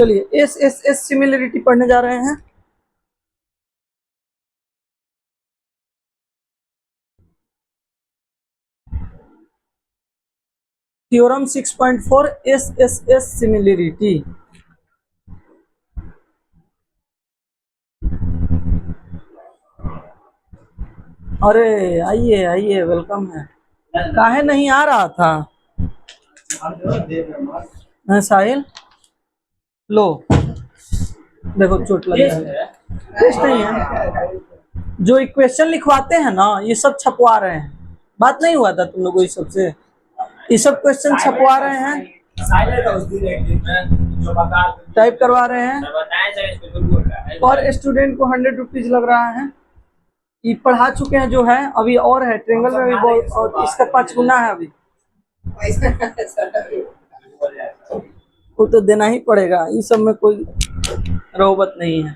चलिए S S S similarity पढ़ने जा रहे हैं। Theorem 6.4 S S S similarity. अरे आइए आइए, वेलकम है। काहे नहीं आ रहा था साहिल? लो देखो चोट लग रहा है। टेस्ट नहीं है, जो इक्वेशन लिखवाते हैं ना ये सब छपवा रहे हैं। बात नहीं हुआ था तुम लोगों ये सबसे? ये सब क्वेश्चन छपवा रहे हैं, टाइप करवा रहे हैं, और स्टूडेंट को 100 रुपीज लग रहा है। ये पढ़ा चुके हैं जो है, अभी और है ट्रेंगल में भी बहुत, और इसका 5 गुना है अभी। वो तो देना ही पड़ेगा, इस सब में कोई रोबत नहीं है।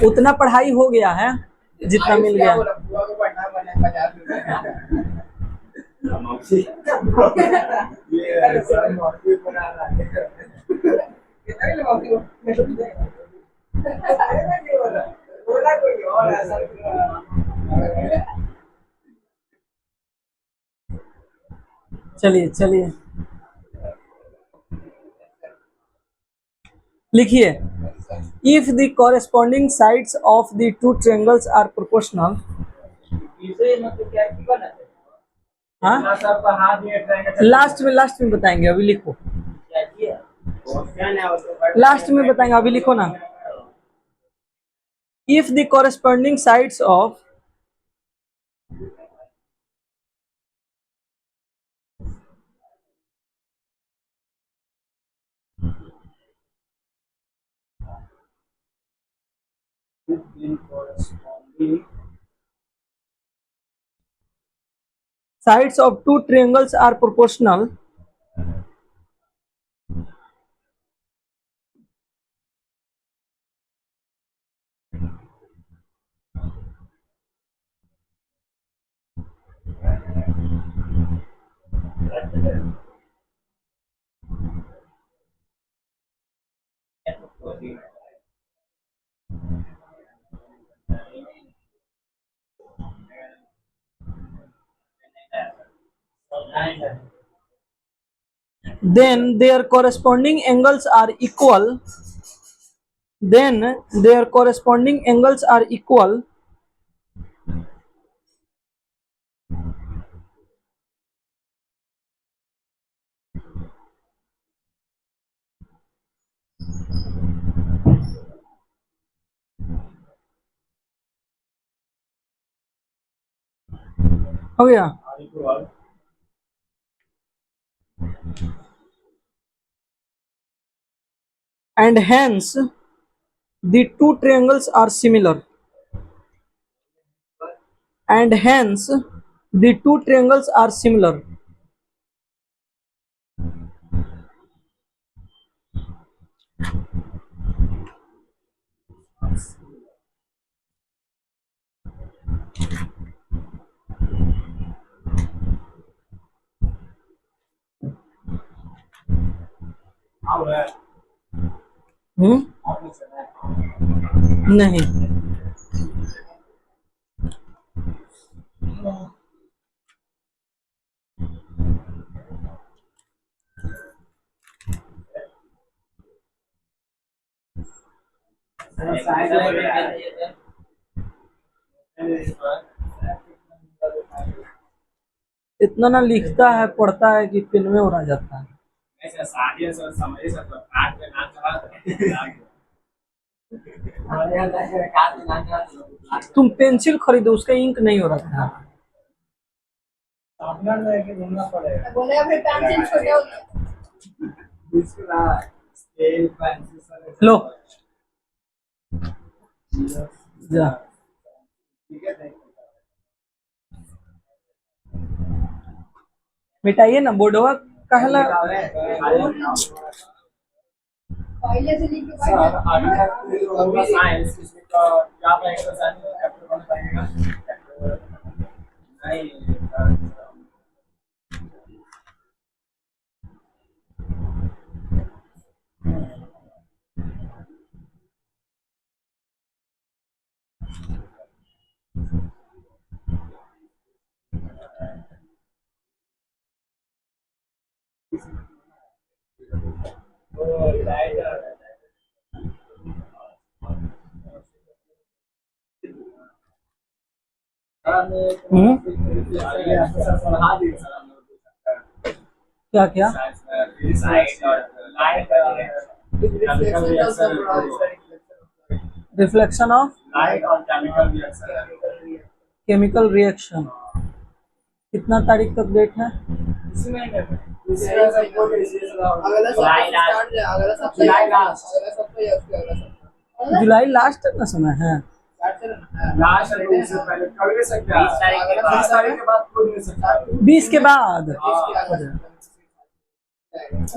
उतना पढ़ाई हो गया है जितना मिल गया। चलिए चलिए लिखिए, if the corresponding sides of the two triangles are proportional. हाँ लास्ट में बताएंगे, अभी लिखो। लास्ट में बताएंगे, अभी लिखो ना। If the corresponding sides of sides of two triangles are proportional, then their corresponding angles are equal. Then their corresponding angles are equal हो गया। And hence the two triangles are similar, and hence the two triangles are similar. नहीं इतना ना लिखता है, पढ़ता है कि पेन में उड़ा जाता है। तुम पेंसिल खरीदो, उसका इंक नहीं हो रहा था। लो जा, मिटाइए ना बोर्डवा कहला। पहले से लिख के क्या क्या रिफ्लेक्शन ऑफ केमिकल रिएक्शन कितना तारीख तक डेट है? जुलाई लास्ट तक का समय है। 20 के बाद।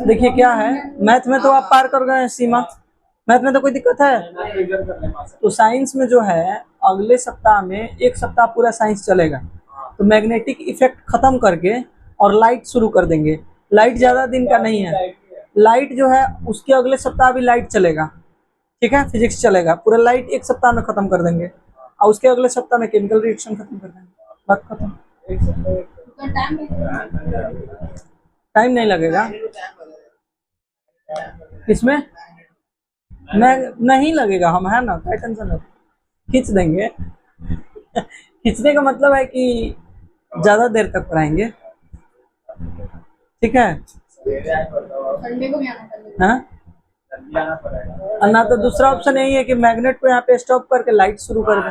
देखिए क्या है, मैथ में तो आप पार कर गए हैं सीमा, मैथ में तो कोई दिक्कत है? तो साइंस में जो है अगले सप्ताह में एक सप्ताह पूरा साइंस चलेगा, तो मैग्नेटिक इफेक्ट खत्म करके और लाइट शुरू कर देंगे। लाइट ज्यादा दिन का नहीं है, लाइट जो है उसके अगले सप्ताह भी लाइट चलेगा, ठीक है, फिजिक्स चलेगा, पूरा लाइट एक सप्ताह में खत्म कर देंगे और उसके अगले सप्ताह में केमिकल रिएक्शन खत्म कर देंगे, बात खत्म। टाइम नहीं लगेगा इसमें, नहीं लगेगा, हम है ना, क्या टेंशन है, खींच देंगे। खींचने का मतलब है कि ज्यादा देर तक पढ़ाएंगे, ठीक है। संडे को भी आना हाँ, ना तो दूसरा ऑप्शन यही है कि मैग्नेट को यहाँ पे स्टॉप करके लाइट शुरू कर दें।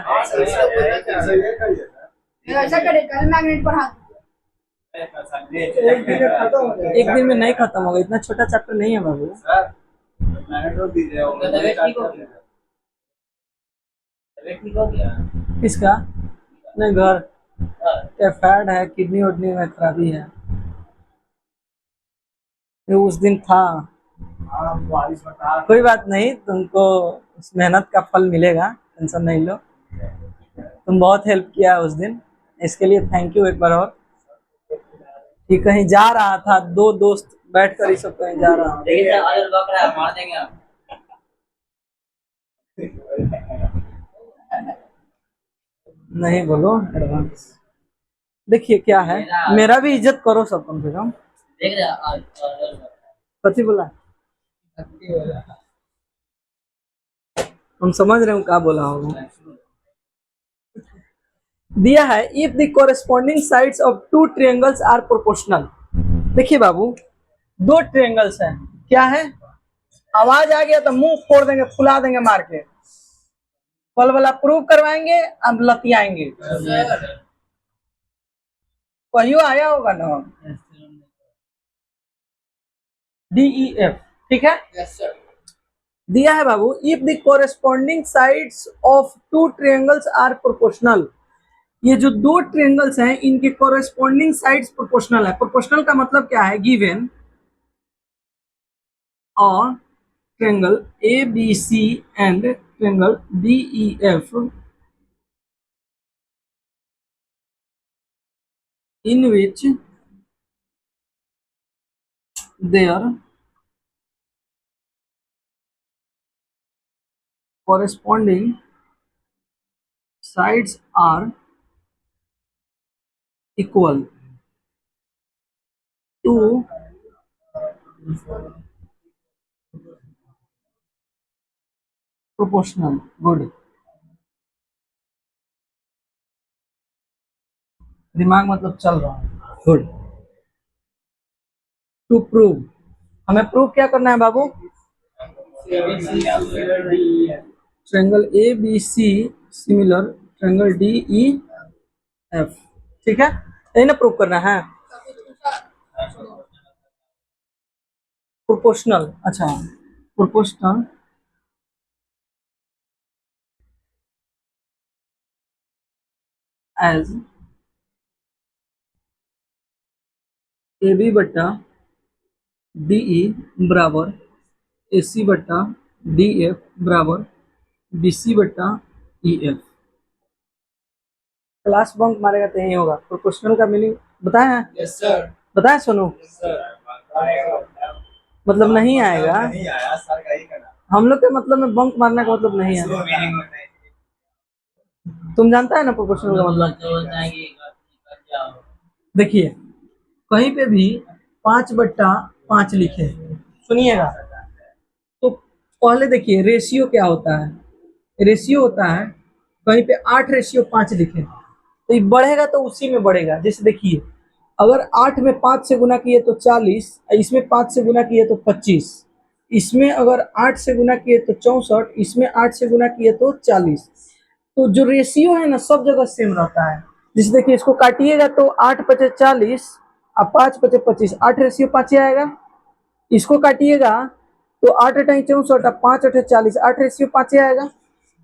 ऐसा करे, कल मैग्नेट पर हाथ एक दिन में नहीं खत्म होगा, इतना छोटा चैप्टर नहीं है बाबू। किसका? नहीं, घर टाइफाइड है, किडनी उडनी में खराबी है, ये उस दिन था। कोई बात नहीं, तुमको उस मेहनत का फल मिलेगा, टेंशन नहीं लो, तुम बहुत हेल्प किया उस दिन, इसके लिए थैंक यू एक बार और। कि कहीं जा रहा था, दो दोस्त बैठ कर ही सब कहीं जा रहा हूँ। नहीं बोलो एडवांस। देखिए क्या है, मेरा भी इज्जत करो सब कम से कम। कथी बोला? हम समझ रहे हो क्या बोला होगा। दिया है if the corresponding sides of two triangles are proportional. देखिए बाबू, दो ट्रायंगल्स हैं, क्या है? आवाज आ गया तो मुंह फोड़ देंगे, फुला देंगे मार के, कल वाला प्रूव करवाएंगे, अब लतियाएंगे। कहियो आया होगा ना DEF, ठीक है। दिया है बाबू, if the corresponding sides of two triangles are proportional, ये जो दो ट्रायंगल्स हैं इनके कोरेस्पॉन्डिंग साइड्स प्रोपोर्शनल है। प्रोपोर्शनल का मतलब क्या है? गिवन और triangle ABC and triangle DEF in which their corresponding sides are equal to proportional. Good. दिमाग मतलब चल रहा है। गुड। टू प्रूव, हमें प्रूव क्या करना है बाबू? Triangle ABC similar triangle DEF, ठीक है, यही ना प्रूव करना है। प्रोपोर्शनल, अच्छा, प्रोपोर्शनल एज AB बट्टा DE बराबर AC बट्टा DF बराबर BC बट्टा EF। क्लास बंक मारेगा तो यही होगा। प्रोपोर्शनल का मीनिंग बताया है? Yes sir. बताया सोनू? मतलब नहीं आएगा, नहीं आया सर का ही करना। हम लोग के मतलब में बंक मारने का मतलब नहीं है। तुम जानता है ना प्रोपोर्शनल का मतलब? देखिए कहीं पे भी 5/5 लिखे, सुनिएगा। तो पहले देखिए रेशियो क्या होता है। रेशियो होता है कहीं पे 8/5 लिखे तो ये बढ़ेगा तो उसी में बढ़ेगा। जैसे देखिए अगर 8 में 5 से गुना किए तो 40, इसमें 5 से गुना किए तो 25, इसमें अगर 8 से गुना किए तो 64, इसमें 8 से गुना किए तो 40। तो जो रेशियो है ना सब जगह सेम रहता है। जैसे देखिए इसको काटिएगा तो 8×5 = 40 और 5×5 = 25, 8/5 आएगा। इसको काटिएगा तो 8×8 = 64 और 5×8 = 40, 8/5 आएगा।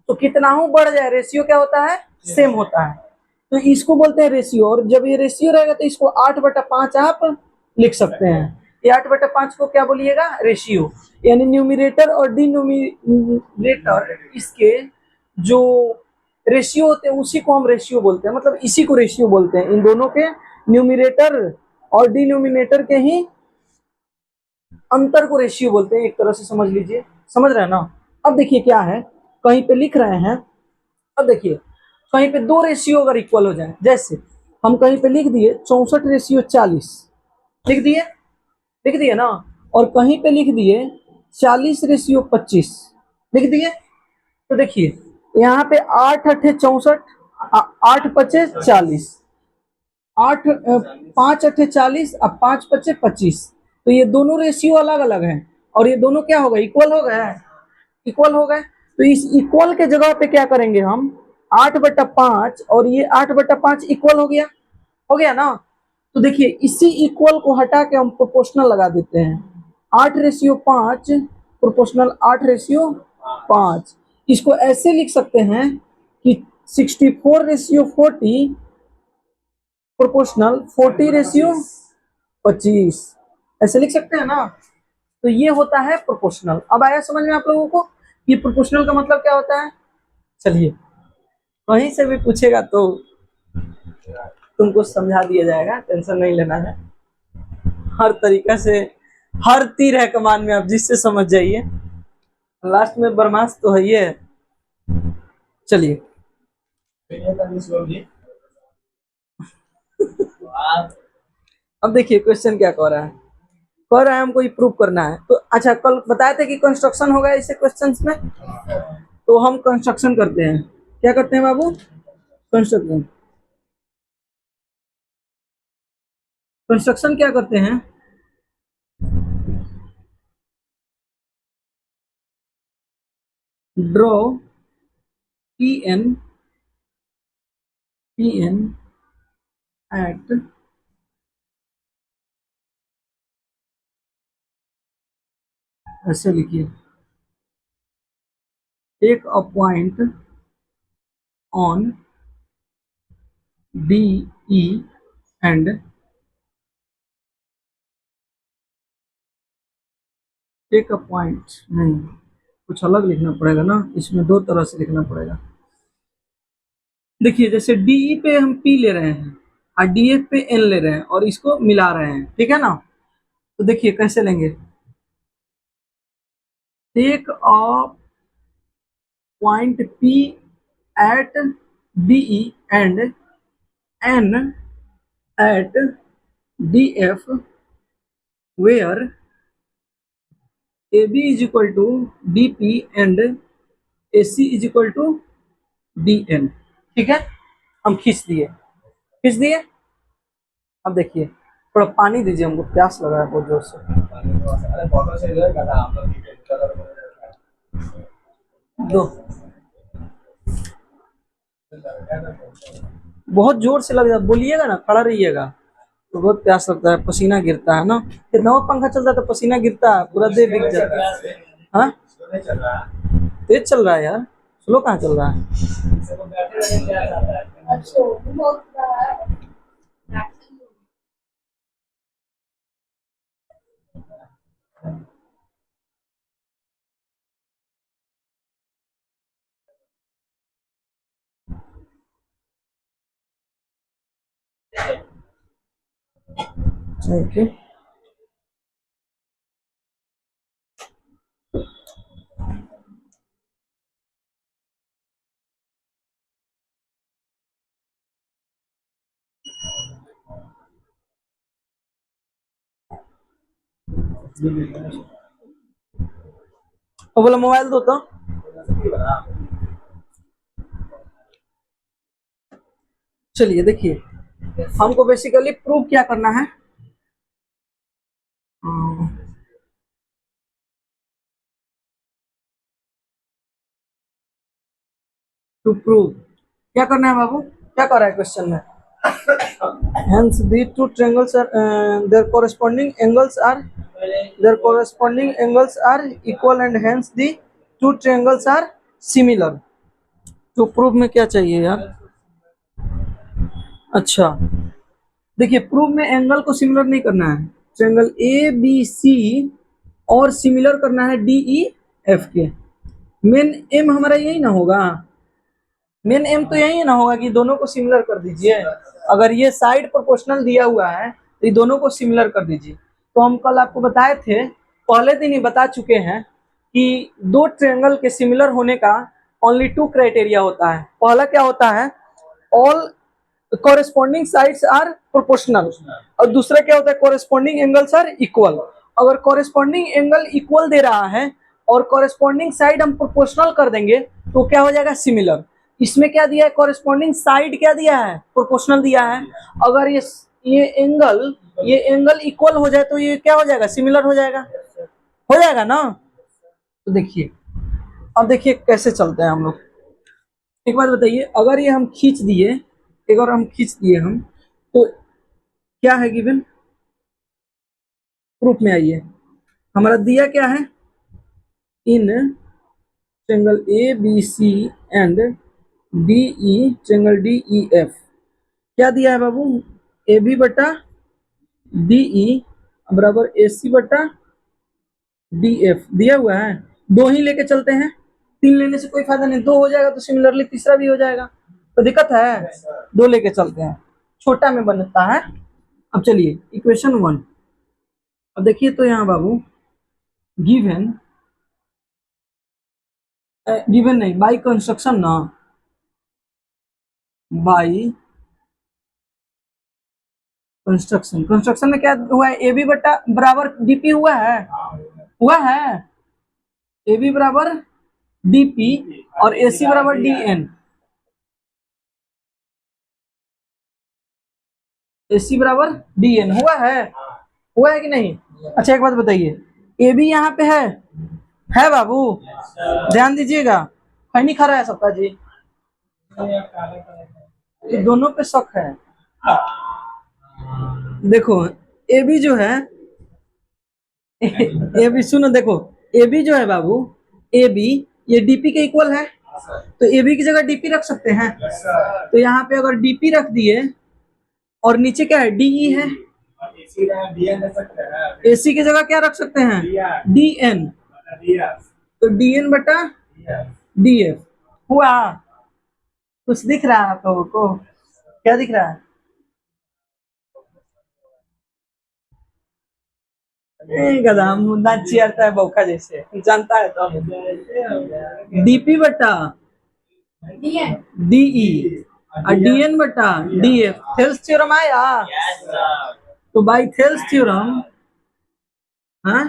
तो कितना हो बढ़ जाए, रेशियो क्या होता है, सेम होता है। तो इसको बोलते हैं रेशियो। और जब ये रेशियो रहेगा तो इसको 8/5 आप लिख सकते हैं। ये 8/5 को क्या बोलिएगा, रेशियो। यानी न्यूमिरेटर और डिनोमिनेटर इसके जो रेशियो होते हैं उसी को हम रेशियो बोलते हैं, मतलब इसी को रेशियो बोलते हैं। इन दोनों के न्यूमिरेटर और डिनोमिनेटर के ही अंतर को रेशियो बोलते हैं, एक तरह से समझ लीजिए। समझ रहे हैं ना। अब देखिए क्या है, कहीं पे लिख रहे हैं। अब देखिए कहीं पे दो रेशियो अगर इक्वल हो जाए, जैसे हम कहीं पे लिख दिए 64/40, लिख दिए, लिख दिए ना। और कहीं पे लिख दिए 40/25, लिख दिए। तो देखिए यहाँ पे 8×8 = 64, 8×5 = 40, 5×8 = 40 और 5×5 = 25। तो ये दोनों रेशियो अलग अलग हैं और ये दोनों क्या हो गए, इक्वल हो गए, इक्वल हो गए। तो इस इक्वल के जगह पे क्या करेंगे हम, 8/5 और ये 8/5 इक्वल हो गया ना। तो देखिए इसी इक्वल को हटा के हम प्रोपोर्शनल लगा देते हैं। 8/5 प्रोपोर्शनल 8/5। इसको ऐसे लिख सकते हैं कि 64/40 प्रोपोर्शनल 40/25, ऐसे लिख सकते हैं ना। तो ये होता है प्रोपोर्शनल। अब आया समझ में आप लोगों को ये प्रोपोर्शनल का मतलब क्या होता है। चलिए कहीं से भी पूछेगा तो तुमको समझा दिया जाएगा, टेंशन नहीं लेना है। हर तरीका से, हर तीर है कमान में, आप जिससे समझ जाइए। लास्ट में बरमास तो है ही है। चलिए अब देखिए क्वेश्चन क्या कह रहा है। कह रहा है हमको ये प्रूव करना है। तो अच्छा कल बताए थे कि कंस्ट्रक्शन होगा इसे क्वेश्चंस में, तो हम कंस्ट्रक्शन करते हैं। क्या करते हैं बाबू, कंस्ट्रक्शन। कंस्ट्रक्शन क्या करते हैं, ड्रॉ पी एन एट ऐसे लिखिए, take a point on D E and take a point, नहीं कुछ अलग लिखना पड़ेगा ना, इसमें दो तरह से लिखना पड़ेगा। देखिए जैसे डी पे हम पी ले रहे हैं और डी एफ पे एन ले रहे हैं और इसको मिला रहे हैं, ठीक है ना। तो देखिए कैसे लेंगे, take a point P at D E and N at D F where A B is equal to D P and A C is equal to D N. ठीक है, हम खींच दिए, खींच दिए। अब देखिए थोड़ा पानी दीजिए, हमको प्यास लगा है बहुत जोर से। दो, बहुत जोर से लग जाता, बोलिएगा ना, खड़ा रहिएगा तो बहुत प्यास लगता है, पसीना गिरता है ना। कितना वो पंखा चलता है तो पसीना गिरता है, पूरा देह भीग जाता है। हाँ तेज चल रहा है यार, स्लो कहाँ चल रहा है। अच्छा बहुत रहा है। ओके वो बोला मोबाइल दो तो। चलिए देखिए, हमको बेसिकली प्रूव क्या करना है। टू प्रूव क्या करना है बाबू, क्या कर रहा है क्वेश्चन में। Hence the two triangles are their corresponding angles are equal and hence the two triangles are similar। तो प्रूफ में क्या चाहिए यार। अच्छा देखिए, प्रूफ में एंगल को सिमिलर नहीं करना है, ट्रायंगल ए बी सी और सिमिलर करना है डी ई एफ के। मेन एम हमारा यही ना होगा, मेन एम तो यही ना होगा कि दोनों को सिमिलर कर दीजिए। अगर ये साइड प्रोपोर्शनल दिया हुआ है तो ये दोनों को सिमिलर कर दीजिए। तो हम कल आपको बताए थे, पहले दिन ही बता चुके हैं कि दो ट्रायंगल के सिमिलर होने का ओनली टू क्राइटेरिया होता है। पहला क्या होता है, all corresponding sides are proportional, और दूसरा क्या होता है, कॉरेस्पॉन्डिंग एंगल्स आर इक्वल। अगर कॉरेस्पॉन्डिंग एंगल इक्वल दे रहा है और कॉरेस्पॉन्डिंग साइड हम प्रोपोर्शनल कर देंगे तो क्या हो जाएगा, सिमिलर। इसमें क्या दिया है, कॉरेस्पॉन्डिंग साइड क्या दिया है, प्रोपोर्शनल दिया है। अगर ये एंगल इक्वल हो जाए तो ये क्या हो जाएगा, सिमिलर हो जाएगा ना। तो देखिए, अब देखिए कैसे चलते हैं हम लोग। एक बात बताइए, अगर ये हम खींच दिए, हम तो क्या है गिवन, प्रूफ में आइए। हमारा दिया क्या है, in triangle A B C and D E, triangle D E F क्या दिया है बाबू, ए बी बटा डी ई बराबर ए सी बटा डी एफ दिया हुआ है। दो ही लेके चलते हैं, तीन लेने से कोई फायदा नहीं, दो हो जाएगा तो सिमिलरली तीसरा भी हो जाएगा, तो दिक्कत है। दो लेके चलते हैं, छोटा में बनता है। अब चलिए इक्वेशन 1, अब देखिए तो यहाँ बाबू गिवन नहीं, बाई कंस्ट्रक्शन ना, बाई कंस्ट्रक्शन में क्या हुआ है, ए बी बटा बराबर डीपी हुआ है ए बी बराबर डीपी और ए सी बराबर डी एन, ए सी बराबर डी एन हुआ है कि नहीं। अच्छा एक बात बताइए, ए बी यहाँ पे है बाबू, ध्यान दीजिएगा, खैनी खा रहा है सबका जी, ये दोनों पे शक है। देखो ए बी जो है ए बी सुनो, देखो ए बी जो है बाबू, ए बी ये डीपी के इक्वल है, तो ए बी की जगह डीपी रख सकते हैं। तो यहाँ पे अगर डीपी रख दिए और नीचे क्या है, डीई है, एसी की जगह क्या रख सकते हैं, डी एन, तो डी एन बटा डी एफ हुआ। कुछ दिख रहा है आप लोगों को, क्या दिख रहा है, गधा मुन्ना चियरता है बौखा जैसे, जानता है तो। डीपी बटा डीई और डीएन बटा डीएफ, थेल्स थ्योरम आया। तो बाई थेल्स थ्योरम, हाँ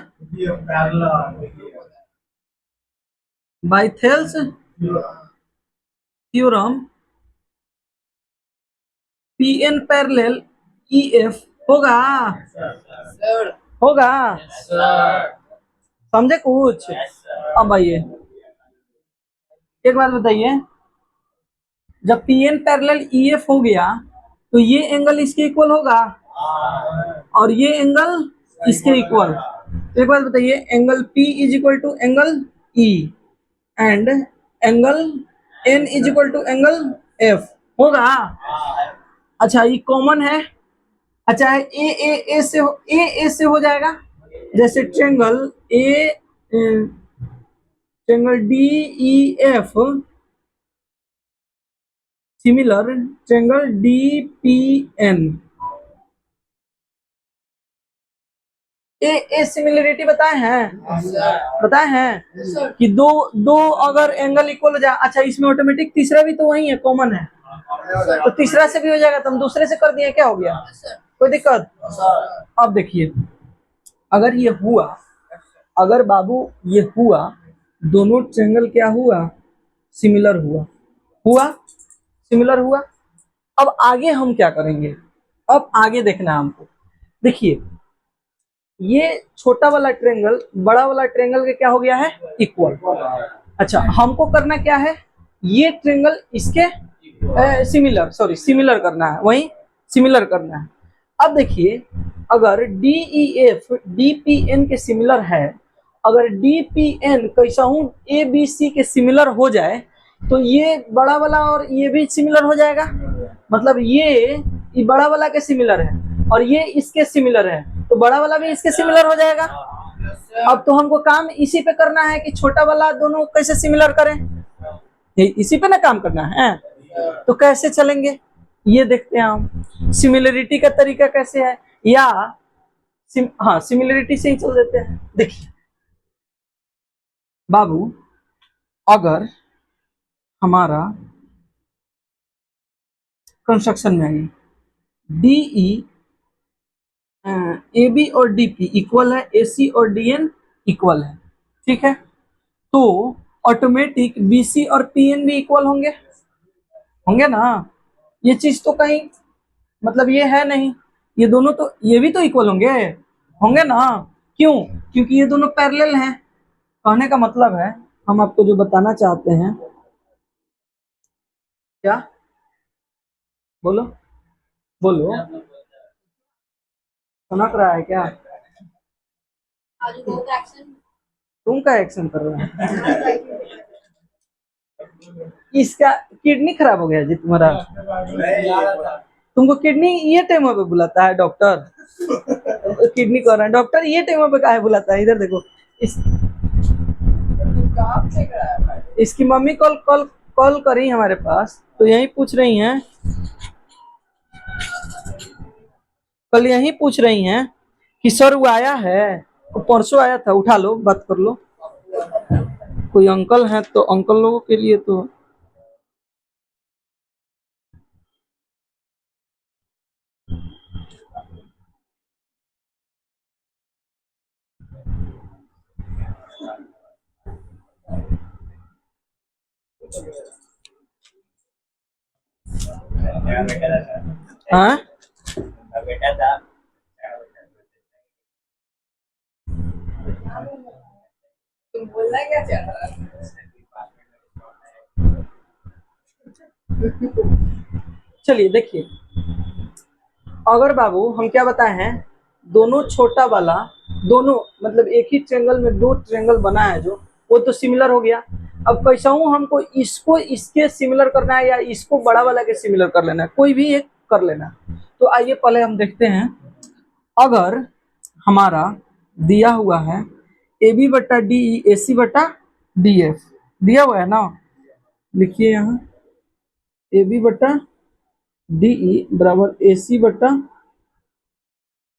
by Thales theorem P N parallel E F होगा समझे कुछ। अब आइए एक बात बताइए, जब P N parallel E F हो गया तो ये एंगल इसके इक्वल होगा और ये एंगल इसके इक्वल। तो एक बात बताइए, angle P is equal to angle E and angle N is equal to angle F होगा। अच्छा ये कॉमन है, अच्छा ए से हो जाएगा, जैसे triangle D E F similar triangle D P N. A similarity बताए हैं कि दो अगर एंगल इक्वल हो जाए। अच्छा इसमें ऑटोमेटिक तीसरा भी तो वही है, कॉमन है, तो तीसरा से भी हो जाएगा, तो हम दूसरे से कर दिए, क्या हो गया, कोई दिक्कत। अब देखिए अगर ये हुआ, अगर बाबू ये हुआ, दोनों ट्रायंगल क्या हुआ, सिमिलर हुआ, हुआ सिमिलर हुआ। अब आगे हम क्या करेंगे, अब आगे देखना है हमको। देखिए ये छोटा वाला ट्रायंगल बड़ा वाला ट्रायंगल के क्या हो गया है, इक्वल। अच्छा हमको करना क्या है, ये ट्रायंगल इसके सिमिलर, सॉरी सिमिलर करना है, वही सिमिलर करना है। अब देखिए अगर D E F D P N के सिमिलर है, अगर डी पी एन कैसा हूं ए बी सी के सिमिलर हो जाए तो ये बड़ा वाला और ये भी सिमिलर हो जाएगा, मतलब ये बड़ा वाला के सिमिलर है और ये इसके सिमिलर है, तो बड़ा वाला भी इसके सिमिलर हो जाएगा। अब तो हमको काम इसी पे करना है कि छोटा वाला दोनों कैसे सिमिलर करें, इसी पे ना काम करना है। तो कैसे चलेंगे ये देखते हैं हम, सिमिलरिटी का तरीका कैसे है, या हाँ सिमिलरिटी से ही चल देते हैं। देखिए बाबू अगर हमारा कंस्ट्रक्शन में आइए डीई ए बी और डी पी इक्वल है, ए सी और डी एन इक्वल है, ठीक है, तो ऑटोमेटिक बी सी और पी एन भी इक्वल होंगे, होंगे ना। ये चीज तो कहीं मतलब ये है नहीं, ये दोनों तो ये भी तो इक्वल होंगे, होंगे ना। क्यों, क्योंकि ये दोनों पैरेलल हैं। कहने का मतलब है हम आपको जो बताना चाहते हैं, क्या बोलो बोलो, सुनक रहा है क्या, आज बहुत एक्शन। तुम का एक्शन कर रहे हैं, इसका किडनी खराब हो गया जी तुम्हारा, तुमको किडनी ये टाइम पे बुलाता है डॉक्टर, किडनी कर रहा है डॉक्टर, ये टाइम पे काहे बुलाता है, इधर देखो इसकी मम्मी कॉल कॉल कॉल करी हमारे पास, तो यही पूछ रही हैं, कल यही पूछ रही हैं कि सर वो आया है, वो परसों आया था, उठा लो बात कर लो, कोई अंकल हैं तो अंकल लोगों के लिए तो हाँ बेटा था तुम बोलना क्या चाह रहा है? चलिए देखिए, अगर बाबू हम क्या बताए हैं, दोनों छोटा वाला, दोनों मतलब एक ही ट्रायंगल में दो ट्रायंगल बना है जो, वो तो सिमिलर हो गया। अब कैसा हूँ हमको इसको इसके सिमिलर करना है या इसको बड़ा वाला के सिमिलर कर लेना है, कोई भी एक कर लेना। तो आइए पहले हम देखते हैं, अगर हमारा दिया हुआ है ए बी बटा डी ए सी बटा डी एफ, दिया हुआ है ना, लिखिए यहाँ ए बी बटा डी बराबर ए सी बटा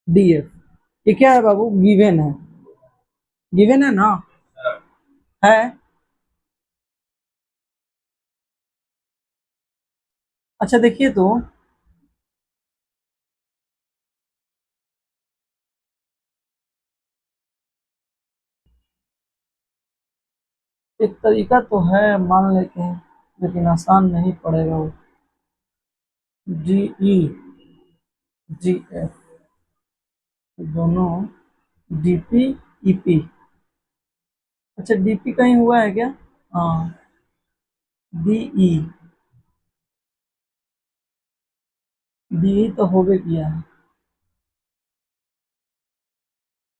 डी एफ, ये क्या है बाबू, गिवन है, गिवन है ना, है। अच्छा देखिए तो एक तरीका तो है मान लेते हैं, लेकिन आसान नहीं पड़ेगा वो, जी ई जी एफ दोनों डी पी ई पी, अच्छा डी पी कहीं हुआ है क्या, हाँ डी ई डी तो हो भी किया है,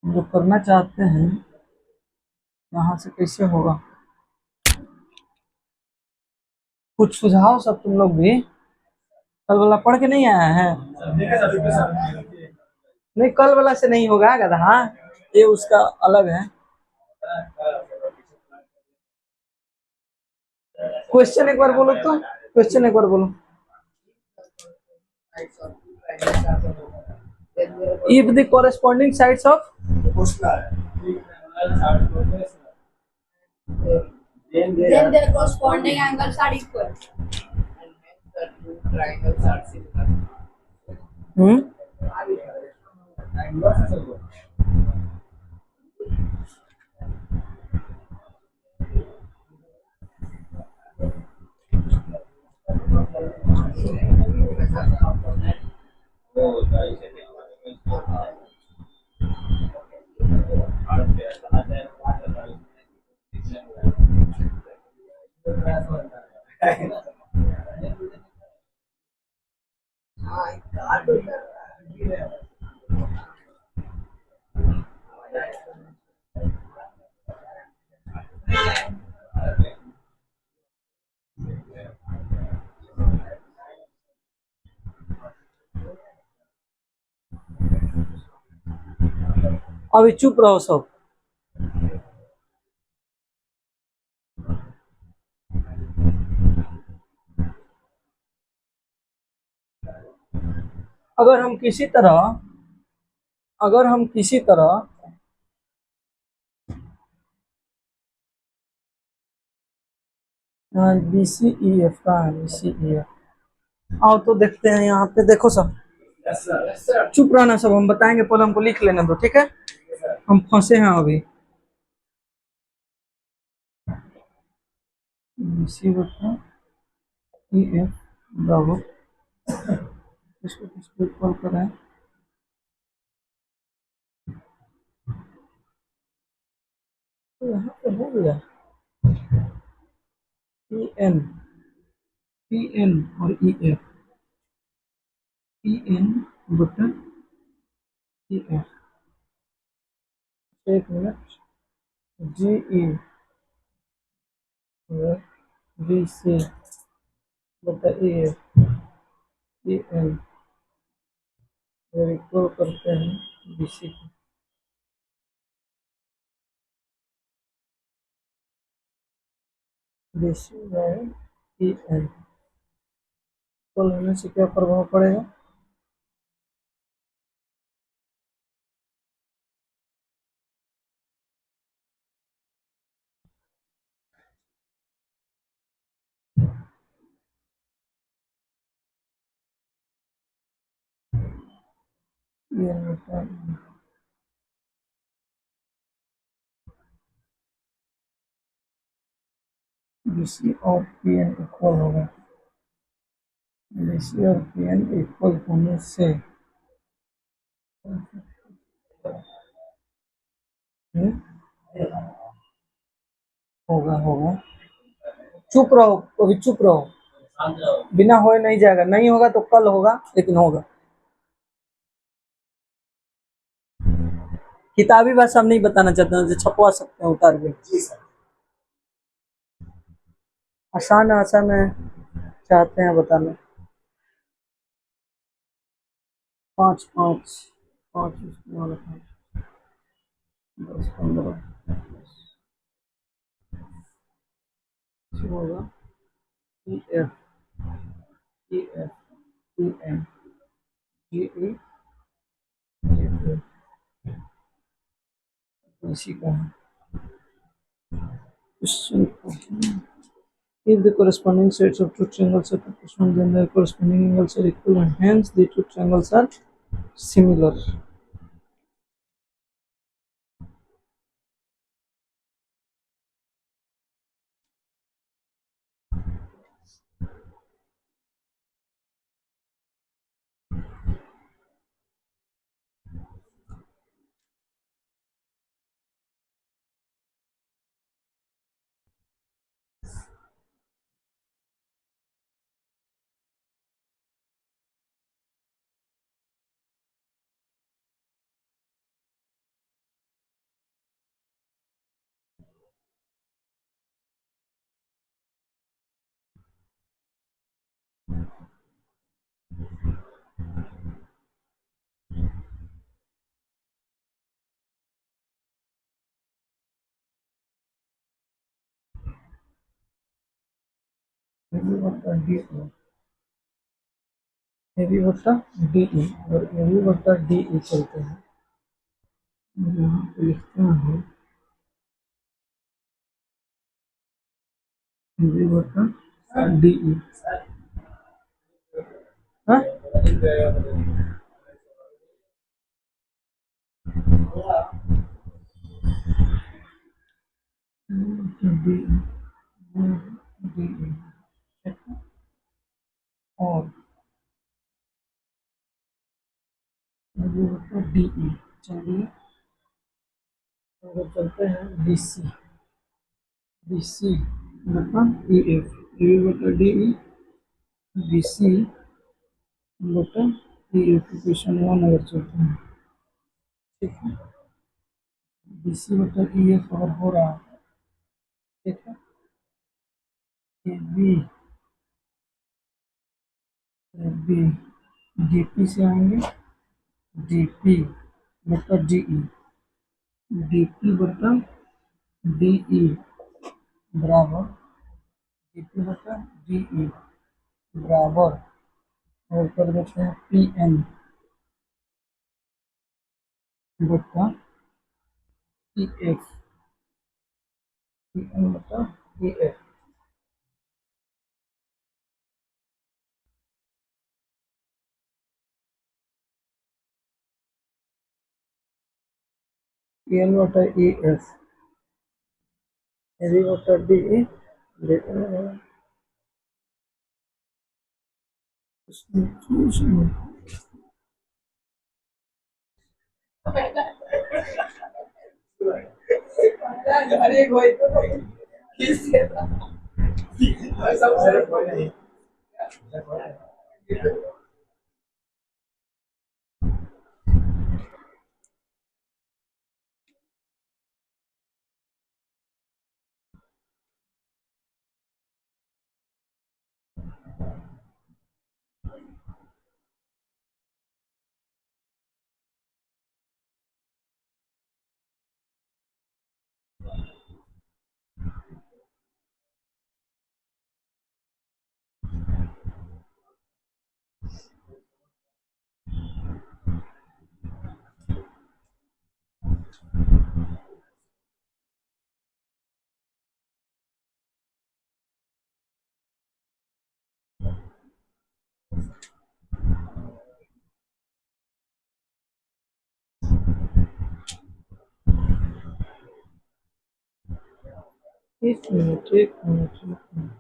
हम जो करना चाहते हैं यहाँ से कैसे होगा, कुछ सुझाव सब तुम लोग भी, कल वाला पढ़ के नहीं आया है, नहीं कल वाला से नहीं होगा गधा, ये उसका अलग है। क्वेश्चन एक बार बोलो तो, क्वेश्चन एक बार बोलो, if the corresponding sides of Then their corresponding angles are equal. And hence the two triangles are similar. हम्म होता है इसे हमारे में इसको होता है और फिर आता है अभी चुप रहो सब। अगर हम किसी तरह अगर हम किसी तरह बी सी ई एफ का है, बी सी ई एफ आओ तो देखते हैं। यहाँ पे देखो सब, चुप रहना सब, हम बताएंगे, पहले हमको लिख लेने दो, ठीक है? हम फंसे हैं अभी। बी सी बटा ई एफ बराबर, इसको किसको इक्वल करें? तो यहाँ पे हो गया पी एन और ई एफ, पी एन बटा ई एफ। एक मिनट, जी ई बी सी बटा E F, E N equal करते हैं बी सी को। B C by E N equal होने से क्या प्रभाव पड़ेगा? ई एन बटा बी सी और पी एन इक्वल होगा। बी सी और पी एन इक्वल होने से होगा होगा, चुप रहो, अभी चुप रहो, बिना होए नहीं जाएगा, नहीं होगा तो कल होगा, लेकिन होगा। किताबी भाषा हम नहीं बताना चाहते हैं, जो छपवा सकते हैं उतार के। आसान भाषा में चाहते हैं बताना। 5 5 5 10 15 होगा E F, E F, E N, G E, इसी का है। If the corresponding sides of two triangles are proportional, then their corresponding angles are equal, and hence the two triangles are similar. AB बटा DE, AB बटा DE और AB बटा DE चलते हैं। यहाँ पे लिखते हैं AB बटा DE, हाँ DE, DE और डी बटा डी ई। चलिए अगर चलते हैं डी सी, डी सी बटा ई एफ, डी बटा डी ई, डी सी बटा ई एफ, इक्वेशन 1 अगर चलते हैं, ठीक है। डी सी बटा ई एफ अगर हो रहा है, ठीक है, A B, A B D P से आएंगे, डी पी बटा डी ई, डी पी बटा डी ई बराबर डी पी बटा डी ई बराबर, और कर देते हैं पी एन बटा ई एफ, पी एन बटा ई एफ। पी एन बटा ई एफ, ए बी बटा डी ई, अरे कोई तो किससे सब सिर्फ कोई नहीं। एक मिनट, एक मिनट, एक मिनट।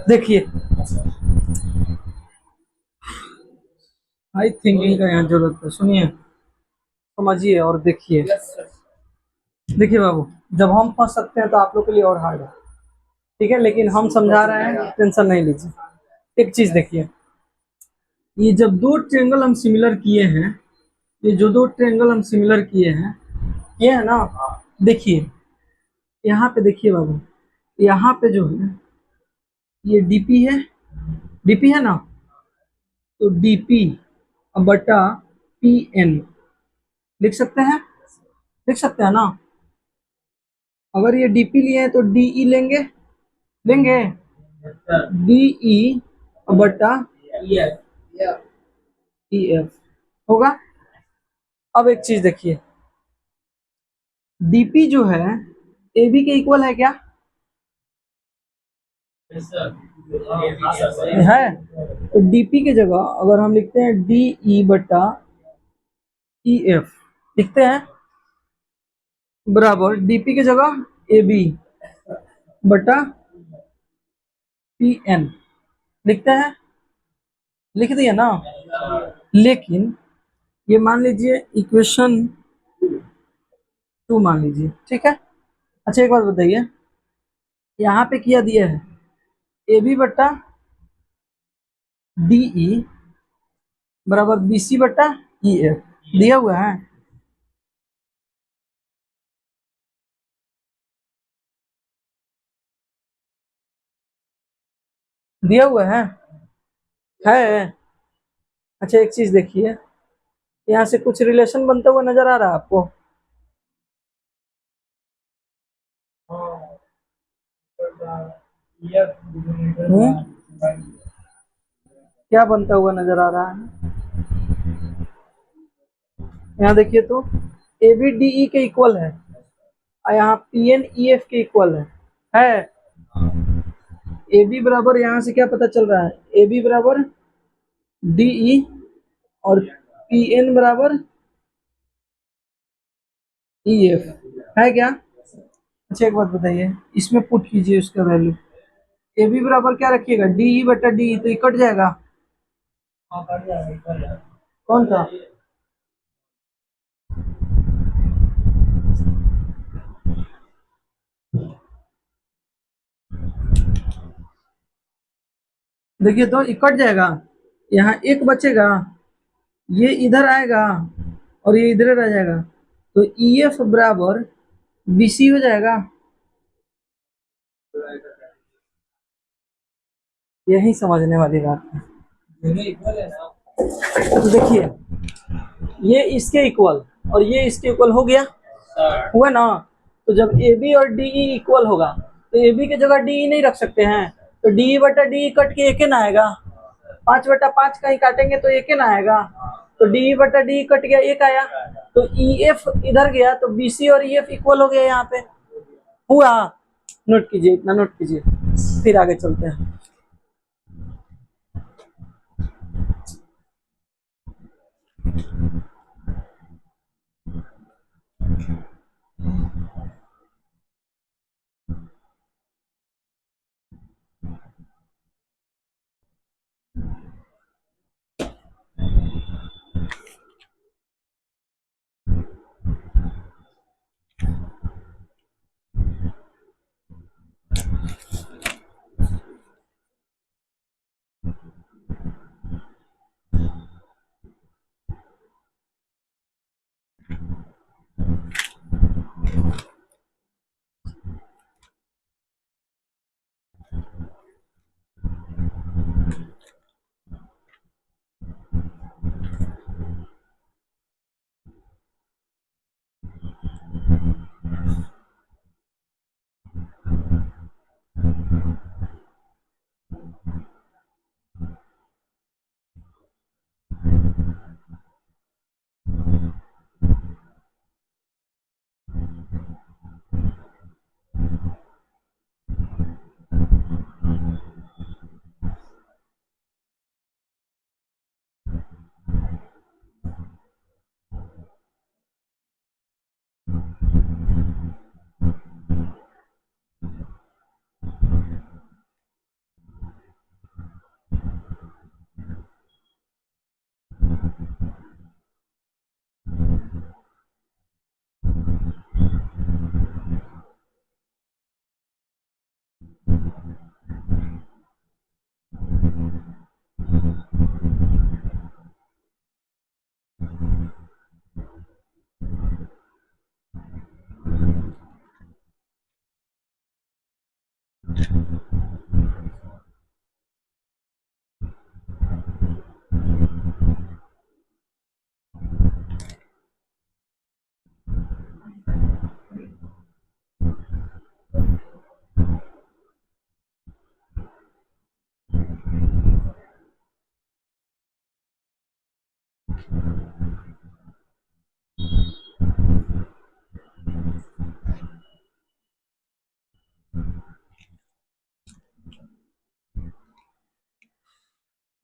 देखिए हाई थिंकिंग का यहाँ जरूरत है, सुनिए समझिए और देखिए। देखिए बाबू, जब हम फंस सकते हैं तो आप लोग के लिए और हार्ड है, ठीक है, लेकिन हम समझा रहे हैं, टेंशन नहीं लीजिए। एक चीज देखिए, ये जब दो ट्रायंगल हम सिमिलर किए हैं, ये जो दो ट्रायंगल हम सिमिलर किए हैं ना, देखिए यहाँ पे देखिए बाबू, यहाँ पे जो है ये डीपी है, डीपी है ना, तो डीपी बटा पी एन लिख सकते हैं, लिख सकते हैं ना। अगर ये डीपी लिए हैं तो डीई लेंगे, लेंगे डीई बटा ई एफ होगा। अब एक चीज देखिए, डीपी जो है ए बी के इक्वल है क्या? Yes, sir. हाँ, सर। है। तो डीपी की जगह अगर हम लिखते हैं डी ई बटा ई एफ लिखते हैं, बराबर डीपी की जगह ए बी बटा पी एन लिखते हैं, लिख दिया ना। लेकिन ये मान लीजिए इक्वेशन 2 मान लीजिए, ठीक है। अच्छा एक बात बताइए, यहाँ पे किया दिया है ए बी बट्टा डी ई बराबर बी सी बट्टा ई एफ दिया हुआ है। दिया हुआ है। अच्छा एक चीज देखिए, यहाँ से कुछ रिलेशन बनता हुआ नजर आ रहा है आपको? क्या बनता हुआ नजर आ रहा है? यहाँ देखिए तो ए बी डी ई के इक्वल है और यहाँ पी एन ई एफ के इक्वल है। ए बी बराबर यहाँ से क्या पता चल रहा है, ए बी बराबर डी ई और पी एन बराबर ई एफ है क्या? अच्छा एक बात बताइए, इसमें पुट कीजिए उसका वैल्यू, ए बी बराबर क्या रखिएगा, डी ई बटा डी ई, तो ये कट जाएगा। कौन सा? देखिए तो ये कट जाएगा, यहाँ एक बचेगा, ये इधर आएगा और ये इधर रह जाएगा, तो ई एफ बराबर बी सी हो जाएगा। यही समझने वाली बात है। तो देखिए ये इसके इक्वल और ये इसके इक्वल हो गया, हुआ ना। तो जब ए बी और डी ई इक्वल होगा तो ए बी की जगह डी ई नहीं रख सकते हैं, तो डी ई बटा डी ई कट के एक ना आएगा, 5/5 कहीं काटेंगे तो एक ना आएगा, तो डी ई बटा डी ई कट गया, एक आया, तो ई एफ इधर गया, तो बी सी और ई एफ इक्वल हो गया यहाँ पे। हुआ? नोट कीजिए, इतना नोट कीजिए, फिर आगे चलते हैं।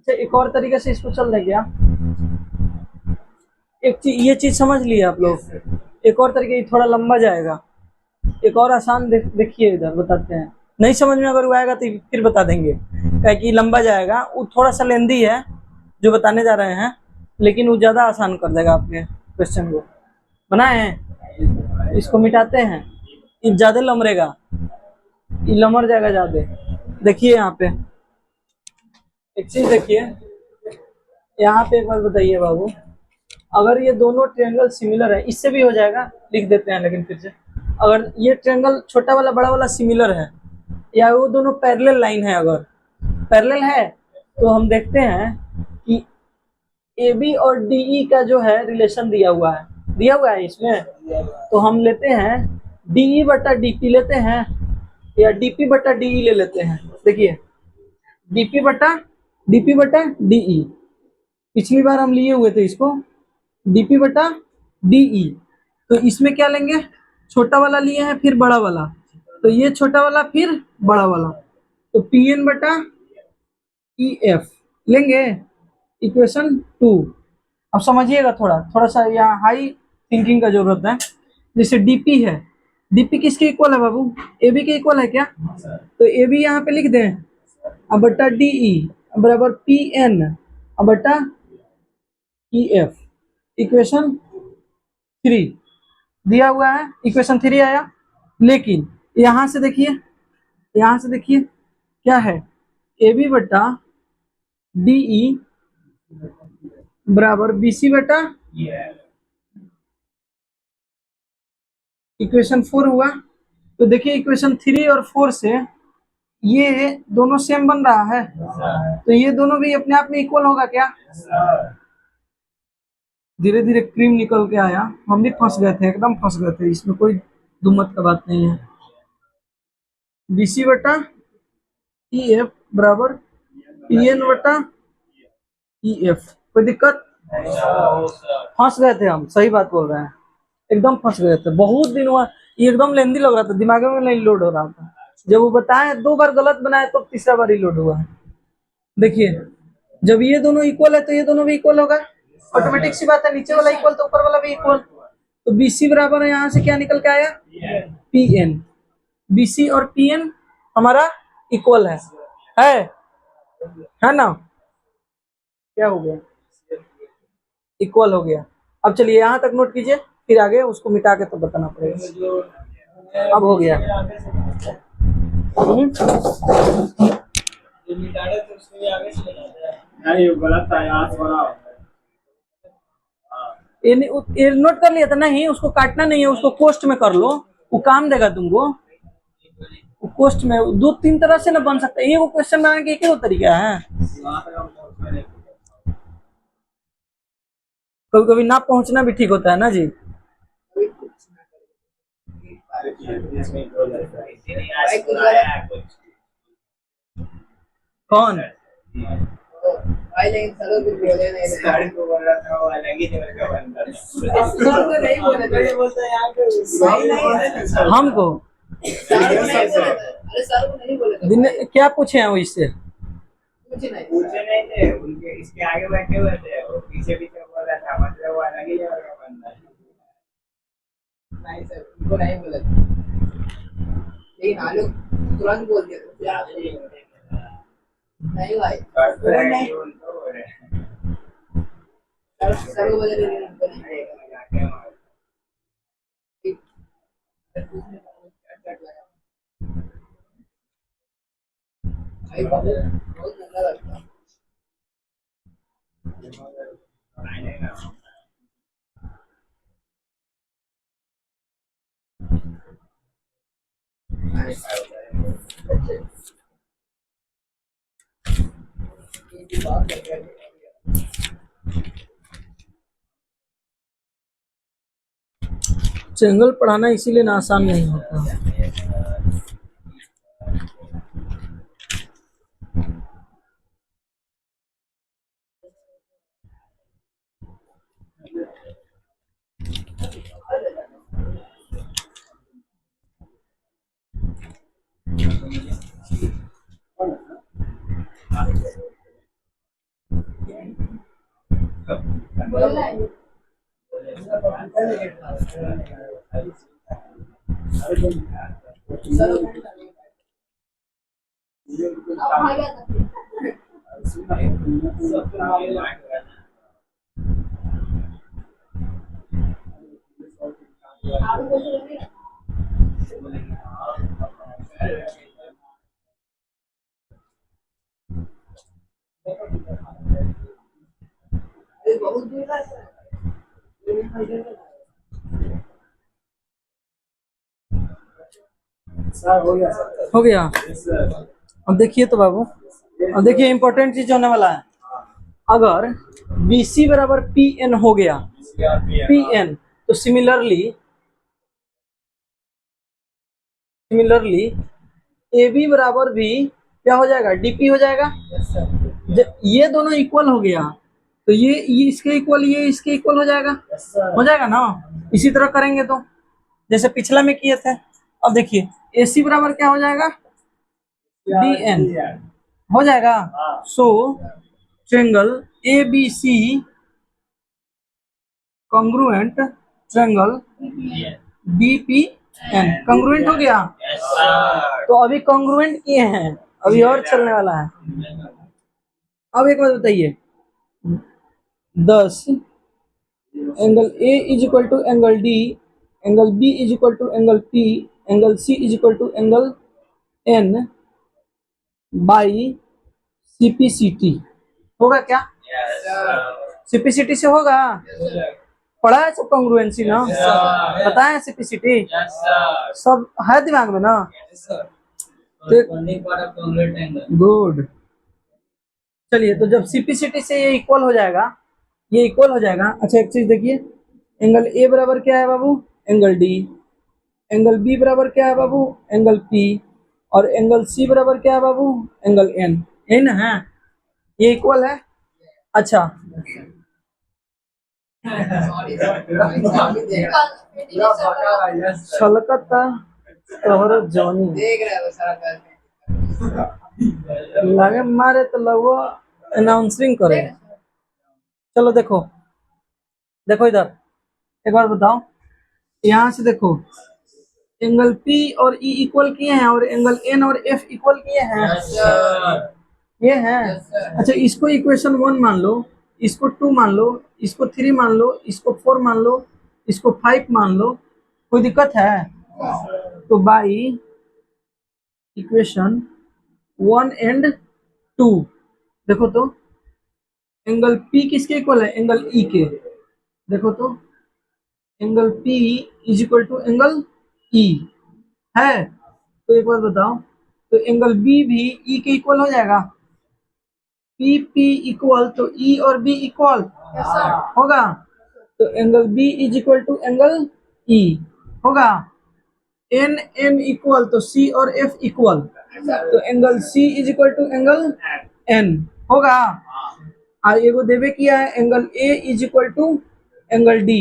अच्छा, एक और तरीके से इसको चल रहे क्या, एक चीज, ये चीज समझ लिए आप लोग। एक और तरीके, थोड़ा लंबा जाएगा। एक और आसान देखिए, इधर बताते हैं। नहीं समझ में अगर वो आएगा तो फिर बता देंगे, क्या कि लंबा जाएगा, वो थोड़ा सा लेंदी है जो बताने जा रहे हैं, लेकिन वो ज़्यादा आसान कर देगा आपके क्वेश्चन को। बनाए हैं, इसको मिटाते हैं, ये ज़्यादा लमरेगा, ये लमर जाएगा ज़्यादा। देखिए यहाँ पे एक चीज देखिए, यहाँ पे एक बात बताइए बाबू, अगर ये दोनों ट्रायंगल सिमिलर है, इससे भी हो जाएगा, लिख देते हैं लेकिन फिर से। अगर ये ट्रायंगल छोटा वाला बड़ा वाला सिमिलर है, या वो दोनों पैरेलल लाइन है, अगर पैरेलल है तो हम देखते हैं कि ए बी और डी ई का जो है रिलेशन दिया हुआ है इसमें। तो हम लेते हैं डी ई बटा डी पी लेते हैं, या डी पी बटा डी ई ले लेते हैं। देखिए डी पी बटा डी ई, पिछली बार हम लिए हुए थे इसको, डीपी बटा डीई। तो इसमें क्या लेंगे, छोटा वाला लिए हैं फिर बड़ा वाला, तो ये छोटा वाला फिर बड़ा वाला, तो पी एन बटा ई एफ लेंगे, इक्वेशन 2। अब समझिएगा, थोड़ा थोड़ा सा यहाँ हाई थिंकिंग का जरूरत है। जैसे डीपी है, डीपी किसके इक्वल है बाबू, ए बी के इक्वल है क्या, तो ए बी यहाँ पे लिख दें, अब बटा डीई बराबर पी एन अब बटा ई एफ, इक्वेशन 3 दिया हुआ है, इक्वेशन 3 आया। लेकिन यहाँ से देखिए क्या है, ए बी बटा डी ई बराबर बी सी बटा, इक्वेशन 4 हुआ। तो देखिए इक्वेशन 3 और 4 से ये दोनों सेम बन रहा है, तो ये दोनों भी अपने आप में इक्वल होगा क्या। धीरे धीरे क्रीम निकल के आया, हम भी फंस गए थे, एकदम फंस गए थे, इसमें कोई दुमत का बात नहीं है। बी सी बटा ई एफ बराबर पी एन बटा ई एफ, कोई दिक्कत, फंस गए थे हम, सही बात बोल रहे हैं, एकदम फंस गए थे। बहुत दिन हुआ, ये एकदम लेंदी लग रहा था, दिमाग में नहीं लोड हो रहा था। जब वो बताए 2 बार गलत बनाए तो तीसरा बार ही लोड हुआ है। देखिए जब ये दोनों इक्वल है तो ये दोनों भी इक्वल होगा, ऑटोमेटिक सी बात है, नीचे वाला इक्वल तो ऊपर वाला भी इक्वल। तो बी सी बराबर है, यहाँ से क्या निकल के आया, पी एन। बी सी और पी एन हमारा इक्वल है ना, क्या हो गया, इक्वल हो गया। अब चलिए यहाँ तक नोट कीजिए, फिर आगे उसको मिटा के तो बताना पड़ेगा। अब हो गया। नहीं गलत था यहाँ थोड़ा। ये नोट कर लिया था, नहीं उसको काटना नहीं है, उसको कोष्ट में कर लो, वो काम देगा तुमको। कोष्ट में 2-3 तरह से ना बन सकता है, ये वो क्वेश्चन बनाने के एक ही तरीका है। कभी कभी ना पहुंचना भी ठीक होता है ना जी। कौन भाई लेकिन सर को बोले नहीं, सर को बोल रहा था वो अलग ही लेवल का बंदा था। सर को नहीं बोले थे, बोलता है यहाँ पे हमको, सर को नहीं बोले थे, अरे सर को नहीं बोले थे, क्या पूछे हैं वो इससे, पूछे नहीं, पूछे नहीं थे, उनके इसके आगे बैठे हुए थे, वो पीछे पीछे बोल रहा था, मतलब वो अलग ही लेवल का बंदा है। नहीं सर उनको नहीं बोले थे, लेकिन आलू तुरंत बोल दिया तो क्या नहीं भाई, नहीं उनको बोल रहे हैं। सर को बोले थे उनको नहीं बोले। भाई बहुत गंदा लगता है। ट्रायंगल पढ़ाना इसीलिए ना आसान नहीं होता। सर हो गया सर। हो गया। अब देखिए तो बाबू, अब देखिए इंपॉर्टेंट चीज होने वाला है। अगर बी सी बराबर पी एन हो गया, पी एन, तो सिमिलरली ए बी बराबर भी क्या हो जाएगा, डीपी हो जाएगा। ये दोनों इक्वल हो गया तो ये इसके इक्वल, ये इसके इक्वल हो जाएगा, हो जाएगा ना। इसी तरह करेंगे तो जैसे पिछला में किए थे। अब देखिए ए सी बराबर क्या हो जाएगा, डी एन हो जाएगा। So triangle A B C congruent triangle B P N congruent हो गया। तो अभी कॉन्ग्रुएंट किए हैं, अभी और चलने वाला है। अब एक बात बताइए, 10 angle A is equal to angle D, angle B is equal to angle P, angle C is equal to angle N by CPCT होगा क्या? सीपीसीटी से होगा। पढ़ा है सब कॉन्ग्रुएंसी ना, पता है सीपीसीटी सब है दिमाग में ना। गुड। चलिए तो जब सीपीसीटी से ये इक्वल हो जाएगा, ये इक्वल हो जाएगा। अच्छा एक चीज देखिए, एंगल ए बराबर क्या है बाबू, एंगल डी, एंगल बी बराबर क्या है बाबू, एंगल पी, और एंगल सी बराबर क्या है बाबू, एंगल एन। यही ना है, ये इक्वल है। अच्छा छलकता तोहर जवानी देख रहे हो सारा करके लगे मारे तो लगो अनाउंसिंग करे। चलो देखो, देखो इधर एक बार बताओ, यहाँ से देखो एंगल P और E इक्वल किए हैं और एंगल N और F इक्वल किए हैं। ये है। अच्छा इसको इक्वेशन 1 मान लो, इसको 2 मान लो, इसको 3 मान लो, इसको 4 मान लो, इसको 5 मान लो, कोई दिक्कत है? तो बाई इक्वेशन 1 एंड 2 देखो तो एंगल P किसके इक्वल है, एंगल E के। देखो तो angle P is equal to angle E है। तो एक बार बताओ, तो एंगल B भी E के इक्वल हो जाएगा। पी पी इक्वल तो E और B इक्वल होगा। तो angle B is equal to angle E होगा। एन एन इक्वल तो C और F इक्वल, तो angle C is equal to angle N होगा। और एगो देवे किया है angle A is equal to angle D।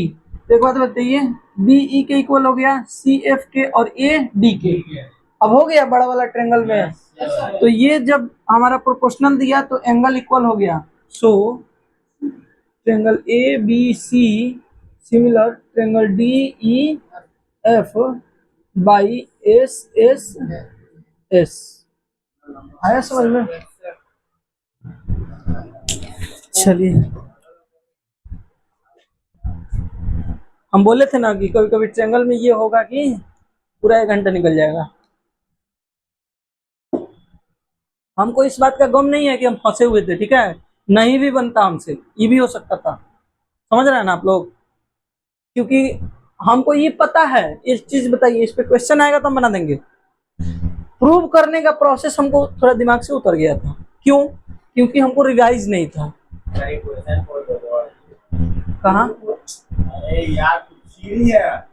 तो एक बात बताइए, B E के इक्वल हो गया, C F के और A D के। अब हो गया बड़ा वाला ट्रायंगल में। तो ये जब हमारा प्रोपोर्शनल दिया तो एंगल इक्वल हो गया। So triangle A B C similar triangle D E F by S S S. आया समझ में? चलिए हम बोले थे ना कि कभी कभी ट्रायंगल में ये होगा कि पूरा 1 घंटा निकल जाएगा। हमको इस बात का गम नहीं है कि हम फंसे हुए थे, ठीक है, नहीं भी बनता हमसे, ये भी हो सकता था। समझ रहे हैं ना आप लोग? क्योंकि हमको ये पता है, इस चीज बताइए, इस पे क्वेश्चन आएगा तो हम बना देंगे। प्रूव करने का प्रोसेस हमको थोड़ा दिमाग से उतर गया था। क्यों? क्योंकि हमको रिवाइज नहीं था। कहाँ? अरे यार सीढ़ी है।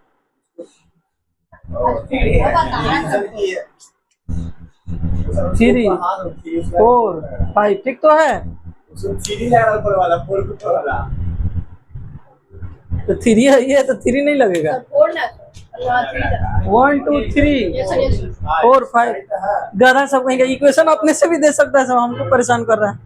थ्री 4 5 ठीक तो है। सीढ़ी लगा ऊपर वाला, फोर ऊपर वाला। तो 3 है, ये तो 3 नहीं लगेगा। 1 2 3 4 5 गधा सब कहेंगे इक्वेशन अपने से भी दे सकता है, सब हमको परेशान कर रहा है।